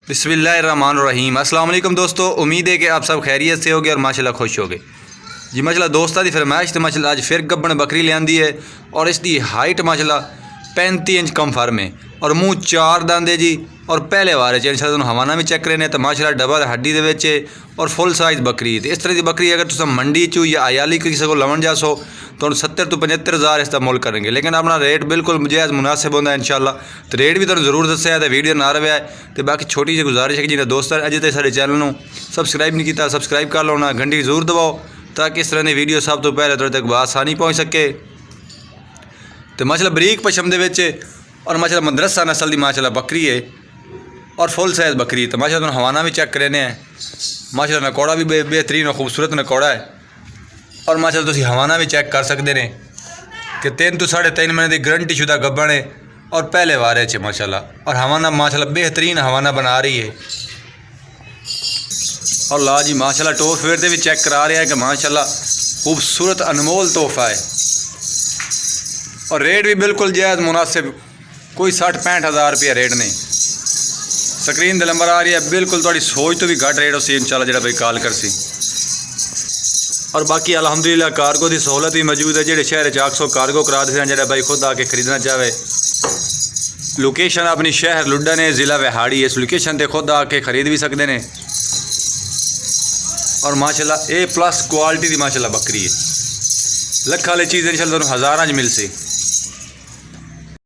बिस्मिल्लाहिर्रहमानिर्रहीम। अस्सलाम वालेकुम दोस्तों, उम्मीद है कि आप सब खैरियत से होगे और माशाल्लाह खुश होगे जी। माशाल्लाह दोस्तों की फरमाइश तो माशाल्लाह अज फिर गब्बन बकरी लियांदी है और इसकी हाइट माशाल्लाह 35 इंच कम फर्म है और मूँह 4 दंद है जी। और पहले वार है इंशाल्लाह हवाना भी चेक करे तो माशाल्लाह डबल हड्डी दे विच और फुल साइज़ बकरी है। इस तरह की बकरी अगर तुम मंडी चू या अयाली किसी को लवन जासो तो 70 तो 75 हज़ार इसका मुल करेंगे, लेकिन अपना रेट बिल्कुल जायज़ मुनासिब होता है इंशाल्लाह। तो रेट भी तुहानूं जरूर दस्सिया है तो वीडियो ना रहा है। तो बाकी छोटी जी गुजारिश है कि जिन्हें दोस्त अजे तक साडे चैनल नूं सबसक्राइब नहीं किया सबसक्राइब कर लो ना, घंटी जरूर दबाओ ताकि इस तरह की वीडियो सब तो पहले तुहाडे तक आसानी पहुँच सके। तो माशाल्लाह बरीक पशम दे विच और माशाल्लाह मदरसा नस्ल की माशाल्लाह बकरी है और फुल साइज़ बकरी है। तो माशाल्लाह तुहानूं हवाना भी चेक करेने हैं, माशाल्लाह नकौड़ा भी बेहतरीन और खूबसूरत नकौड़ा है और माशाल्लाह तुसीं हवाना भी चेक कर सकते हैं कि 3 तो 3.5 महीने की गारंटी शुदा गब्बन है और पहले वारे च माशाल्लाह। और हवाना माशाल्लाह बेहतरीन हवाना बना रही है और ला जी माशाल्लाह टॉप फेयर से भी चेक करा रहा है कि माशाल्लाह खूबसूरत अनमोल तोहफा है और रेट भी बिल्कुल जायज़ मुनासिब, कोई 60-65 हज़ार रुपया रेट नहीं। स्क्रीन पर नंबर आ रही है, बिल्कुल थोड़ी सोच तो भी घट रेट उसी इंशाल्लाह जो भाई कॉल कर सी। और बाकी अलहमदुलिल्लाह कार्गो की सहूलत भी मौजूद है, जो शहर 800 कार्गो करा देते हैं। जो भाई खुद आके खरीदना चाहे लोकेशन अपनी शहर लुडन है, ज़िला विहाड़ी, इस लोकेशन पर खुद आके खरीद भी सकते हैं। और माशाल्लाह A+ क्वालिटी की माशाल्लाह बकरी है, लख वाली चीज़ इंशाल्लाह तुहानूं हज़ारां च मिल सी।